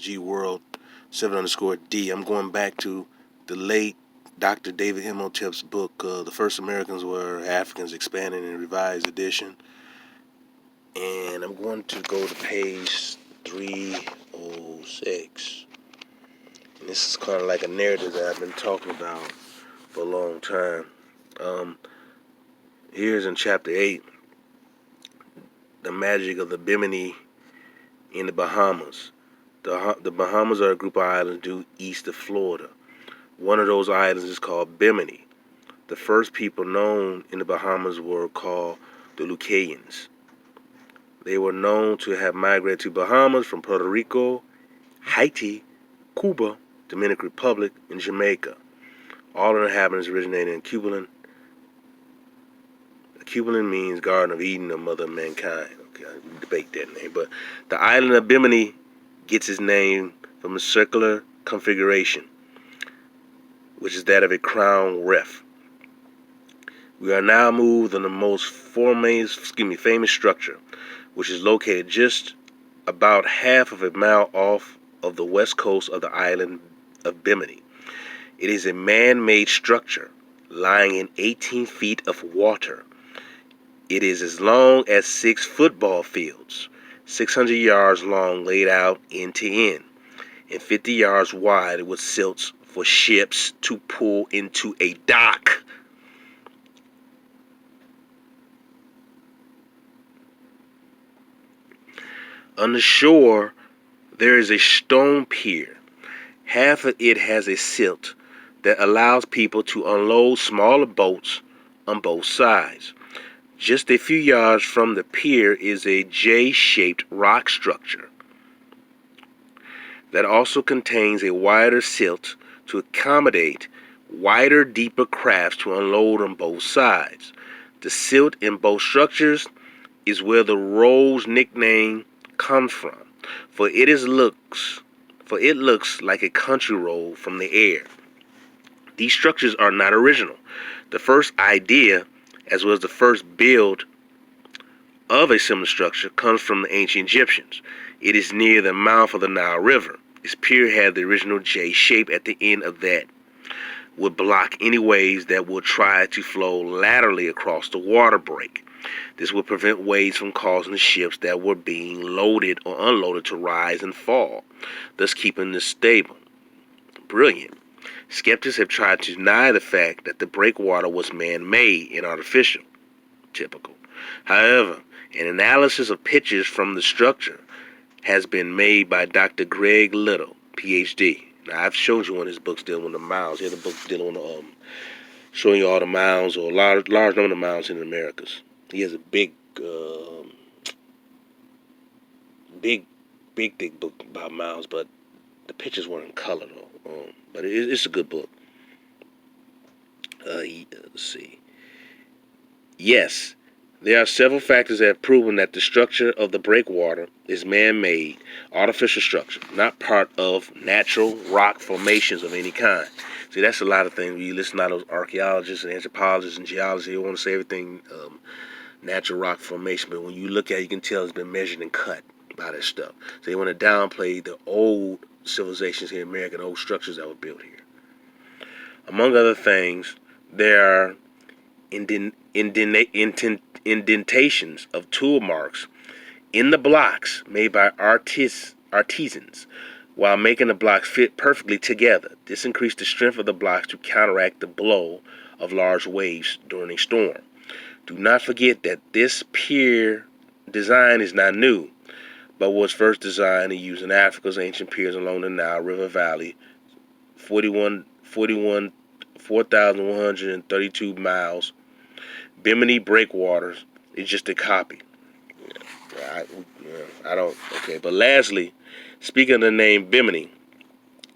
G World 7_D. I'm going back to the late Dr. David Imhotep's book, The First Americans Were Africans, Expanded and Revised Edition. And I'm going to go to page 306. And this is kind of like a narrative that I've been talking about for a long time. Here's in chapter 8, the magic of the Bimini in the Bahamas. The Bahamas are a group of islands due east of Florida. One of those islands is called Bimini. The first people known in the Bahamas were called the Lucayans. They were known to have migrated to Bahamas from Puerto Rico, Haiti, Cuba, Dominican Republic, and Jamaica. All the inhabitants originated in Cuban. Cuban means Garden of Eden, or Mother of Mankind. Okay, I debate that name. But the island of Bimini gets its name from a circular configuration, which is that of a crown reef. We are now moved on the most famous structure, which is located just about half of a mile off of the west coast of the island of Bimini. It is a man-made structure lying in 18 feet of water. It is as long as 6 football fields, 600 yards long laid out end to end, and 50 yards wide with silts for ships to pull into a dock. On the shore, there is a stone pier. Half of it has a silt that allows people to unload smaller boats on both sides. Just a few yards from the pier is a J-shaped rock structure that also contains a wider silt to accommodate wider, deeper crafts to unload on both sides. The silt in both structures is where the roll's nickname comes from, for it looks like a country roll from the air. These structures are not original. The first idea, as well as the first build of a similar structure, comes from the ancient Egyptians. It is near the mouth of the Nile River. Its pier had the original J shape at the end of that would block any waves that would try to flow laterally across the water break. This would prevent waves from causing the ships that were being loaded or unloaded to rise and fall, thus keeping this stable. Brilliant. Skeptics have tried to deny the fact that the breakwater was man-made and artificial. Typical. However, an analysis of pictures from the structure has been made by Dr. Greg Little, Ph.D. Now, I've shown you one of his books dealing with the mounds. He had a book dealing with showing you all the mounds, or a large number of mounds in the Americas. He has a big book about mounds, but the pictures weren't in color though. But it's a good book. Let's see. Yes, there are several factors that have proven that the structure of the breakwater is man-made, artificial structure, not part of natural rock formations of any kind. See, that's a lot of things. When you listen to those archaeologists and anthropologists and geologists, they want to say everything natural rock formation, but when you look at it, you can tell it's been measured and cut by this stuff. So they want to downplay the old civilizations here in America, and old structures that were built here. Among other things, there are indentations of tool marks in the blocks made by artisans while making the blocks fit perfectly together. This increased the strength of the blocks to counteract the blow of large waves during a storm. Do not forget that this pier design is not new, but was first designed and used in Africa's ancient piers along the Nile River Valley, 4,132 miles. Bimini breakwaters is just a copy. But lastly, speaking of the name Bimini,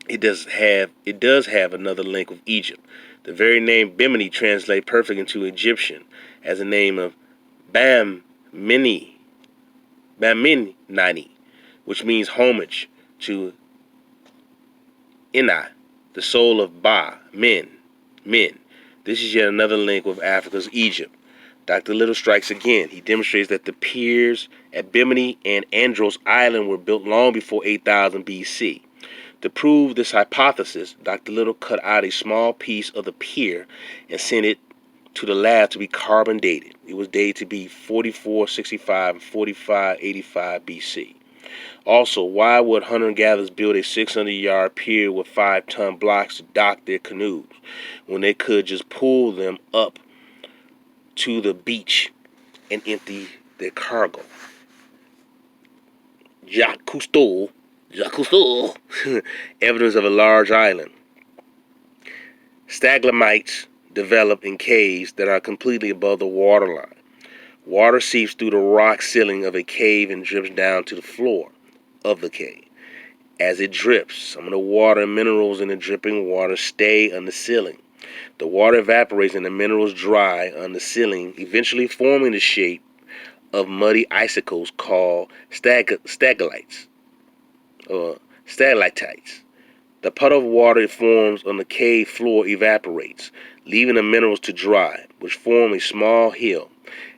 it does have another link with Egypt. The very name Bimini translates perfectly into Egyptian as the name of Bamini, which means homage to Ina, the soul of Ba, men. This is yet another link with Africa's Egypt. Dr. Little strikes again. He demonstrates that the piers at Bimini and Andros Island were built long before 8000 BC. To prove this hypothesis, Dr. Little cut out a small piece of the pier and sent it to the lab to be carbon dated. It was dated to be 4465 and 4585 BC. Also, why would hunter-gatherers build a 600-yard pier with 5-ton blocks to dock their canoes when they could just pull them up to the beach and empty their cargo? Jacques Cousteau, evidence of a large island. Stalagmites develop in caves that are completely above the waterline. Water seeps through the rock ceiling of a cave and drips down to the floor of the cave. As it drips, some of the water and minerals in the dripping water stay on the ceiling. The water evaporates and the minerals dry on the ceiling, eventually forming the shape of muddy icicles called stalactites. The puddle of water it forms on the cave floor evaporates, leaving the minerals to dry, which form a small hill.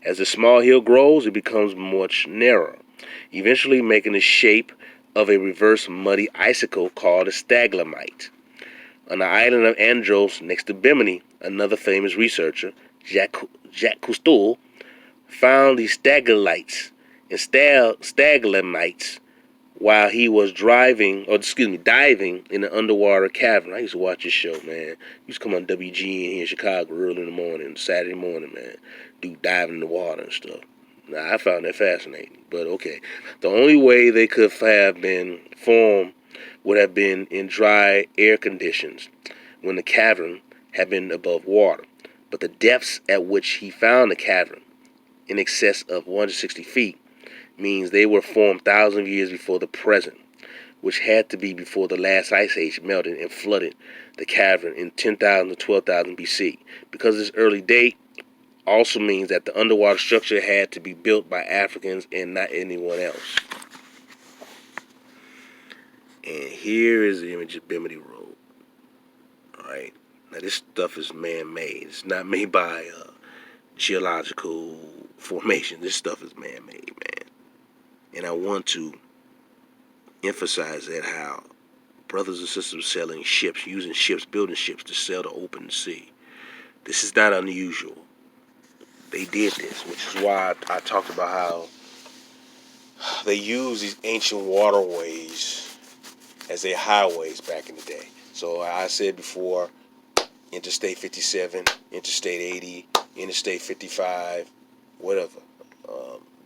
As the small hill grows, it becomes much narrower, eventually making the shape of a reverse muddy icicle called a stalagmite. On the island of Andros, next to Bimini, another famous researcher, Jacques Cousteau, found these diving while he was diving in an underwater cavern. I used to watch this show, man. Used to come on WGN here in Chicago early in the morning, Saturday morning, man. Dude diving in the water and stuff. Now, I found that fascinating, but okay. The only way they could have been formed would have been in dry air conditions when the cavern had been above water. But the depths at which he found the cavern, in excess of 160 feet, means they were formed thousands of years before the present, which had to be before the last ice age melted and flooded the cavern in 10,000 to 12,000 BC. Because of this early date also means that the underwater structure had to be built by Africans and not anyone else. And here is the image of Bimini Road. Alright, now this stuff is man-made. It's not made by geological formation. This stuff is man-made, man. And I want to emphasize that how brothers and sisters selling ships, using ships, building ships to sail to open sea. This is not unusual. They did this, which is why I talked about how they used these ancient waterways as their highways back in the day. So I said before, Interstate 57, Interstate 80, Interstate 55, whatever.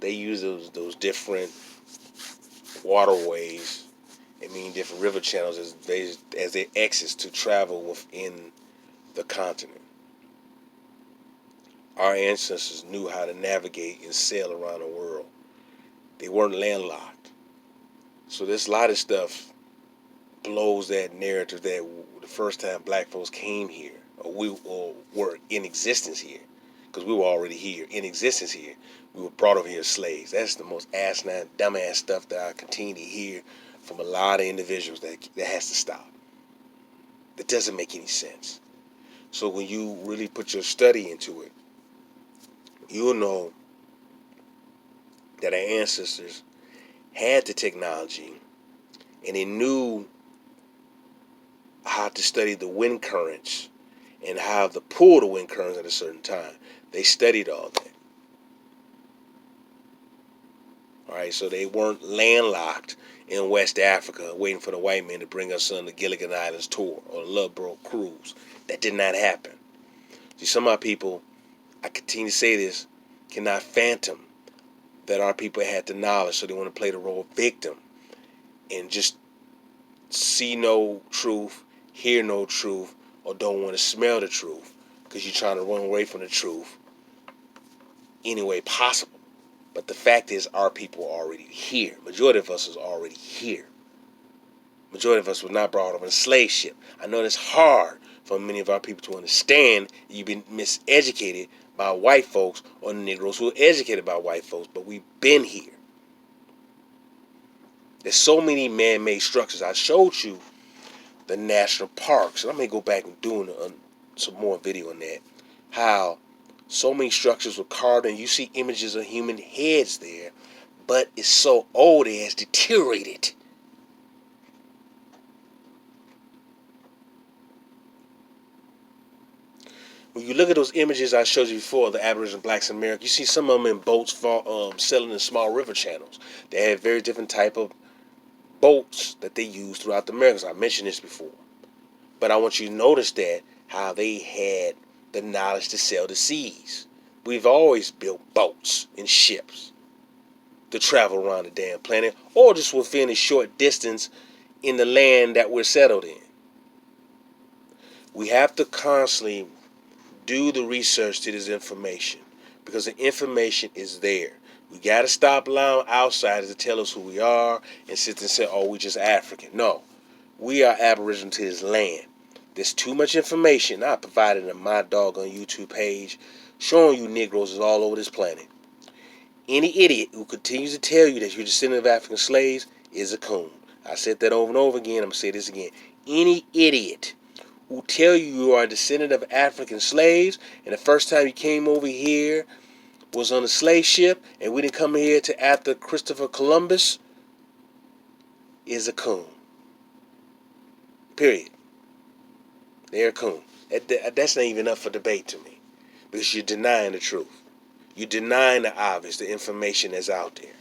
They use those different waterways, different river channels as their exits to travel within the continent. Our ancestors knew how to navigate and sail around the world. They weren't landlocked. So this lot of stuff blows that narrative that the first time black folks came here, or were in existence here, because we were already here, in existence here, we were brought over here as slaves. That's the most asinine, dumbass stuff that I continue to hear from a lot of individuals that has to stop. That doesn't make any sense. So when you really put your study into it, you'll know that our ancestors had the technology and they knew how to study the wind currents and how to pull the wind currents at a certain time. They studied all that. Alright, so they weren't landlocked in West Africa waiting for the white men to bring us on the Gilligan Islands tour or the Ludbrook cruise. That did not happen. See, some of our people, I continue to say this, cannot fathom that our people had the knowledge, so they want to play the role of victim and just see no truth, hear no truth, or don't want to smell the truth because you're trying to run away from the truth any way possible. But the fact is, our people are already here. Majority of us is already here. Majority of us were not brought over in a slave ship. I know it's hard for many of our people to understand you've been miseducated by white folks or Negroes who are educated by white folks, but we've been here. There's so many man-made structures. I showed you the national parks, and I'm going to go back and do some more video on that. How so many structures were carved, and you see images of human heads there but it's so old it has deteriorated. When you look at those images I showed you before, the Aboriginal blacks in America, you see some of them in boats sailing in small river channels. They have very different type of boats that they use throughout the Americas. I mentioned this before. But I want you to notice that how they had the knowledge to sail the seas. We've always built boats and ships to travel around the damn planet, or just within a short distance in the land that we're settled in. We have to constantly do the research to this information because the information is there. We got to stop allowing outsiders to tell us who we are and sit and say, oh, we just African. No, we are Aboriginal to this land. There's too much information I provided in my doggone YouTube page showing you Negroes is all over this planet. Any idiot who continues to tell you that you're descendant of African slaves is a coon. I said that over and over again. I'm going to say this again. Any idiot who tell you are a descendant of African slaves and the first time you came over here was on a slave ship and we didn't come here to after Christopher Columbus is a coon. Period. They're a coon. That's not even up for debate to me because you're denying the truth. You're denying the obvious, the information that's out there.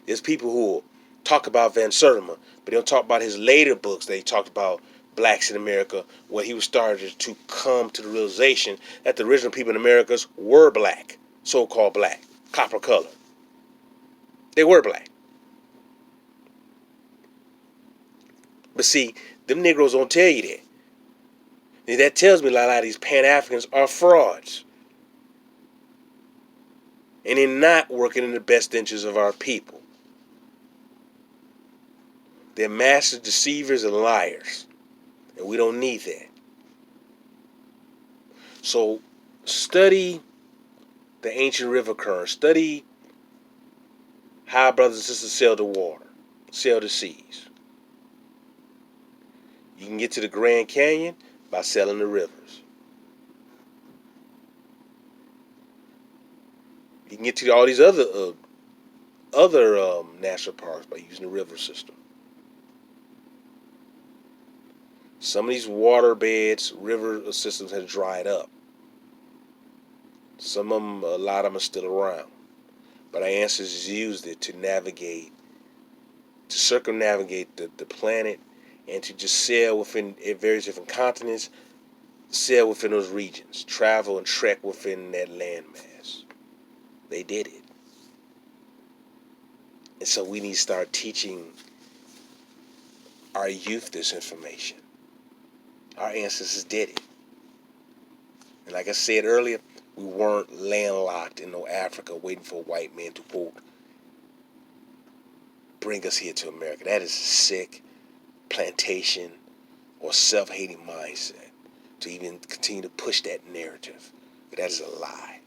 There's people who will talk about Van Sertima, but they don't talk about his later books. They talked about blacks in America, where he was started to come to the realization that the original people in Americas were black, so-called black, copper color. They were black. But see, them Negroes don't tell you that. And that tells me a lot of these Pan-Africans are frauds. And they're not working in the best interests of our people. They're master deceivers and liars. And we don't need that. So study the ancient river currents. Study how brothers and sisters sail the water, sail the seas. You can get to the Grand Canyon by sailing the rivers. You can get to all these other national parks by using the river system. Some of these water beds, river systems have dried up. Some of them, a lot of them are still around. But our ancestors used it to navigate, to circumnavigate the planet and to just sail within various different continents, sail within those regions, travel and trek within that landmass. They did it. And so we need to start teaching our youth this information. Our ancestors did it. And like I said earlier, we weren't landlocked in no Africa waiting for a white man to, quote, bring us here to America. That is a sick plantation or self-hating mindset to even continue to push that narrative. But that is a lie.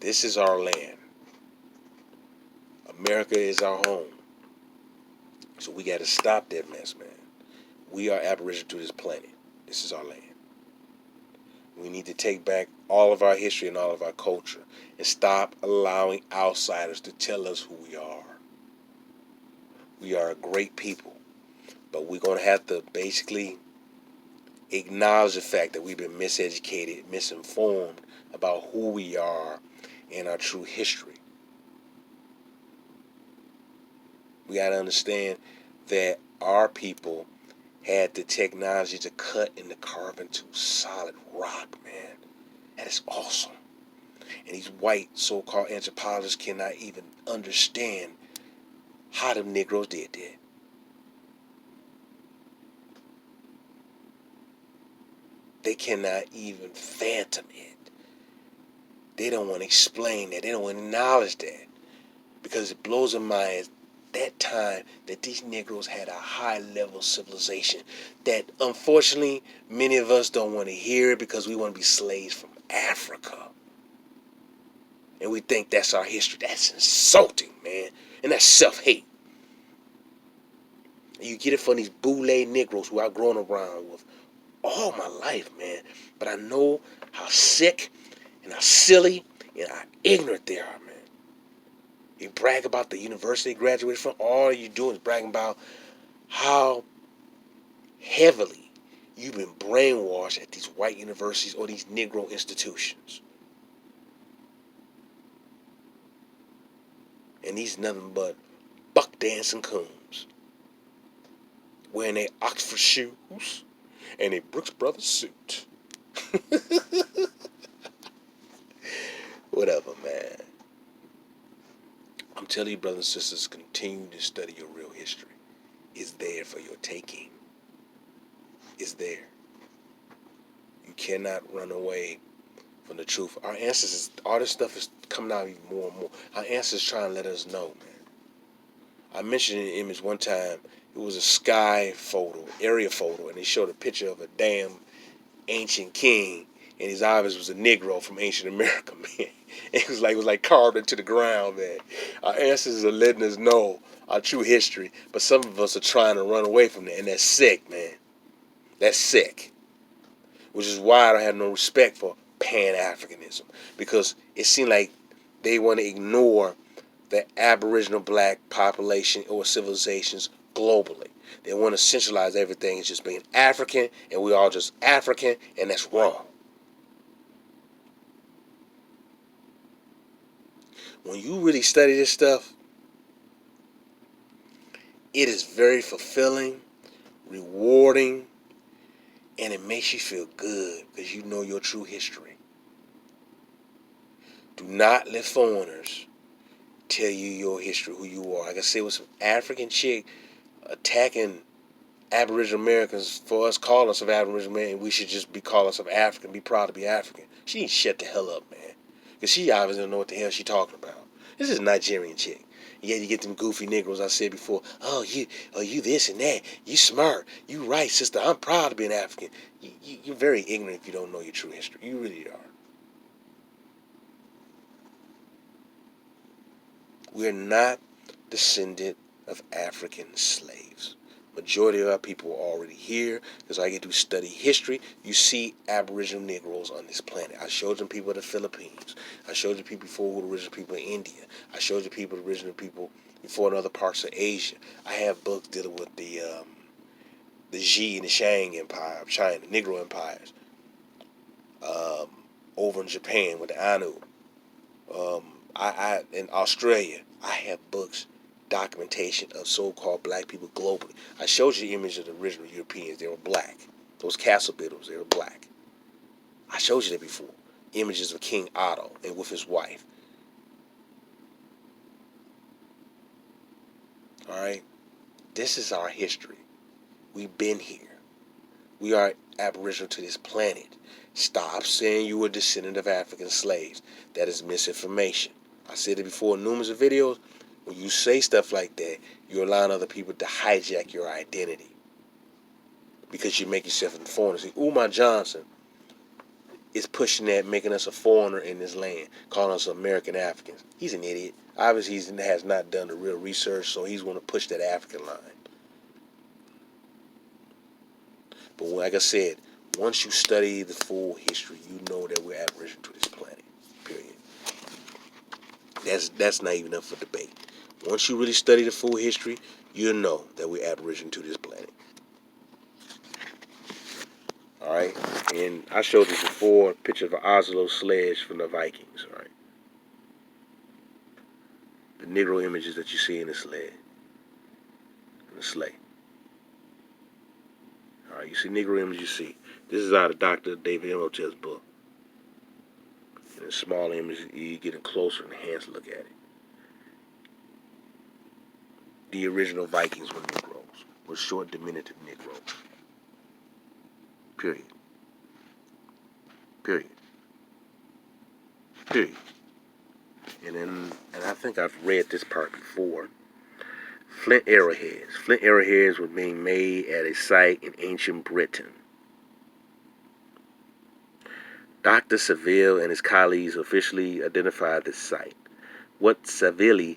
This is our land. America is our home. So we got to stop that mess, man. We are Aboriginal to this planet. This is our land. We need to take back all of our history and all of our culture and stop allowing outsiders to tell us who we are. We are a great people, but we're going to have to basically acknowledge the fact that we've been miseducated, misinformed about who we are and our true history. We got to understand that our people had the technology to cut and to carve into solid rock, man. That is awesome. And these white so-called anthropologists cannot even understand how them Negroes did that. They cannot even fathom it. They don't want to explain that. They don't want to acknowledge that. Because it blows their mind that time that these Negroes had a high level of civilization that unfortunately many of us don't want to hear it because we want to be slaves from Africa. And we think that's our history. That's insulting, man. And that's self-hate. And you get it from these boule Negroes who I've grown around with all my life, man. But I know how sick and how silly and how ignorant they are, man. You brag about the university they graduated from. All you do is bragging about how heavily you've been brainwashed at these white universities or these Negro institutions. And these nothing but buck dancing coons wearing their Oxford shoes and a Brooks Brothers suit. Whatever, man. I'm telling you, brothers and sisters, continue to study your real history. It's there for your taking. It's there. You cannot run away from the truth. Our ancestors, all this stuff is coming out even more and more. Our ancestors trying to let us know, man. I mentioned an image one time. It was a sky photo, area photo, and they showed a picture of a damn ancient king, and his obvious was a Negro from ancient America, man. It was like carved into the ground, man. Our ancestors are letting us know our true history, but some of us are trying to run away from that, and that's sick, man. That's sick. Which is why I don't have no respect for Pan-Africanism, because it seems like they want to ignore the Aboriginal black population or civilizations globally. They want to centralize everything as just being African, and we all just African, and that's wrong. When you really study this stuff, it is very fulfilling, rewarding, and it makes you feel good because you know your true history. Do not let foreigners tell you your history, who you are. Like I said, with some African chick attacking Aboriginal Americans for us calling us of Aboriginal Americans, we should just be calling us of African, be proud to be African. She needs to shut the hell up, man. Because she obviously don't know what the hell she talking about. This is a Nigerian chick. Yeah, you get them goofy Negroes I said before. Oh, you this and that. You smart. You right, sister. I'm proud to be an African. You're very ignorant if you don't know your true history. You really are. We're not descendant of African slaves. Majority of our people are already here. Because all you get to study history, you see Aboriginal Negroes on this planet. I showed you people in the Philippines. I showed you people before who were original people in India. I showed you people, original people before in other parts of Asia. I have books dealing with the Xi and the Shang Empire of China, Negro empires. Over in Japan with the Anu. In Australia, I have books, documentation of so-called black people globally. I showed you the image of the original Europeans. They were black. Those castle builders, they were black. I showed you that before. Images of King Otto and with his wife. All right? This is our history. We've been here. We are aboriginal to this planet. Stop saying you were a descendant of African slaves. That is misinformation. I said it before in numerous videos. When you say stuff like that, you're allowing other people to hijack your identity. Because you make yourself a foreigner. See, Umar Johnson is pushing that, making us a foreigner in this land, calling us American Africans. He's an idiot. Obviously, he has not done the real research, so he's going to push that African line. But like I said, once you study the full history, you know that we're aboriginal to this planet. Period. That's not even up for debate. Once you really study the full history, you'll know that we're aboriginal to this planet. Alright? And I showed this before, a picture of an Oslo sledge from the Vikings, alright? The Negro images that you see in the sled. In the sleigh. Alright, you see Negro images, you see. This is out of Dr. David Imhotep's book. And in small images, you get a closer, enhanced look at it. The original Vikings were Negroes. Were short, diminutive Negroes. Period. Period. Period. And I think I've read this part before. Flint arrowheads. Flint arrowheads were being made at a site in ancient Britain. Dr. Saville and his colleagues officially identified this site. What Saville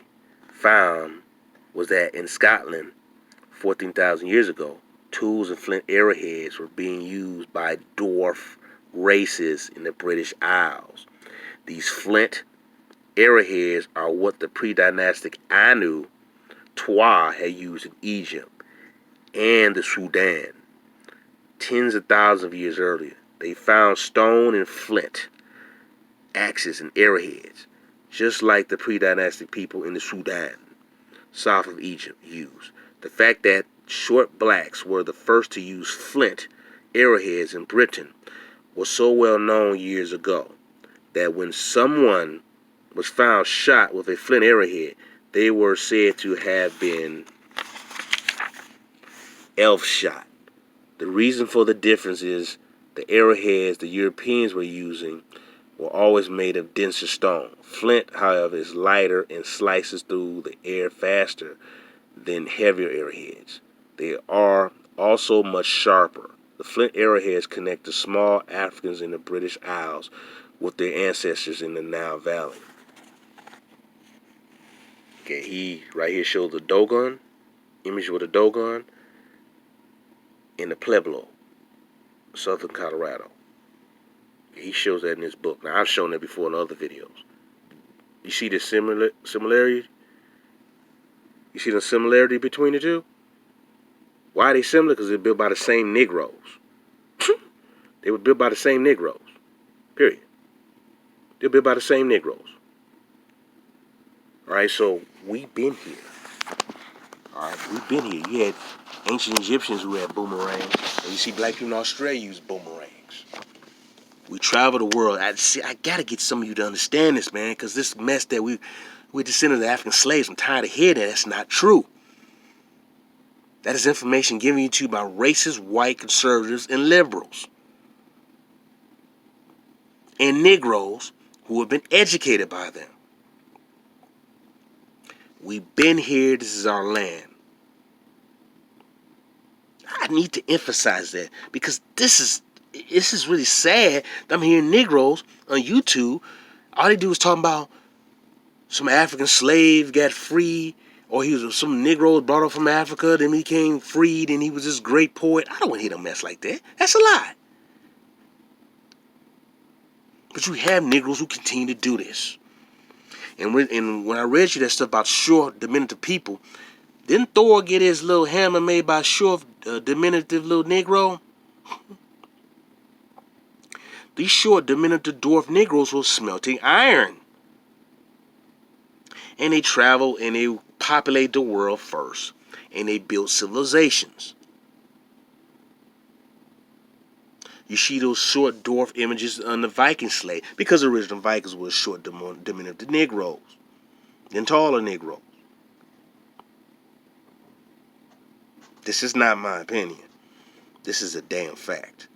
found was that in Scotland, 14,000 years ago, tools and flint arrowheads were being used by dwarf races in the British Isles. These flint arrowheads are what the pre-dynastic Anu Twa had used in Egypt and the Sudan tens of thousands of years earlier. They found stone and flint, axes and arrowheads, just like the pre-dynastic people in the Sudan, south of Egypt, used. The fact that short blacks were the first to use flint arrowheads in Britain was so well known years ago that when someone was found shot with a flint arrowhead, they were said to have been elf shot. The reason for the difference is the arrowheads the Europeans were using were always made of denser stone. Flint, however, is lighter and slices through the air faster than heavier arrowheads. They are also much sharper. The flint arrowheads connect the small Africans in the British Isles with their ancestors in the Nile Valley. Okay, he right here shows the Dogon, image with a Dogon, in the Pueblo, southern Colorado. He shows that in his book. Now, I've shown that before in other videos. You see the similarity? You see the similarity between the two? Why are they similar? Because they're built by the same Negroes. They were built by the same Negroes. Period. They're built by the same Negroes. All right, so we've been here. All right, we've been here. You had ancient Egyptians who had boomerangs. And you see black people in Australia use boomerangs. We travel the world. I got to get some of you to understand this, man, because this mess that we're descendants of African slaves, I'm tired of hearing that. That's not true. That is information given to you by racist white conservatives and liberals. And Negroes who have been educated by them. We've been here. This is our land. I need to emphasize that because this is really sad. I'm hearing Negroes on YouTube. All they do is talking about some African slave got free, or he was some Negro was brought up from Africa, then he became freed, and he was this great poet. I don't want to hear no mess like that. That's a lie. But you have Negroes who continue to do this. And when I read you that stuff about short, diminutive people, didn't Thor get his little hammer made by short, diminutive little Negro? These short, diminutive dwarf Negroes were smelting iron. And they travel and they populate the world first. And they built civilizations. You see those short dwarf images on the Viking slave because the original Vikings were short, diminutive Negroes and taller Negroes. This is not my opinion. This is a damn fact.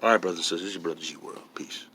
All right, brothers and sisters, this is your brother G World. Peace.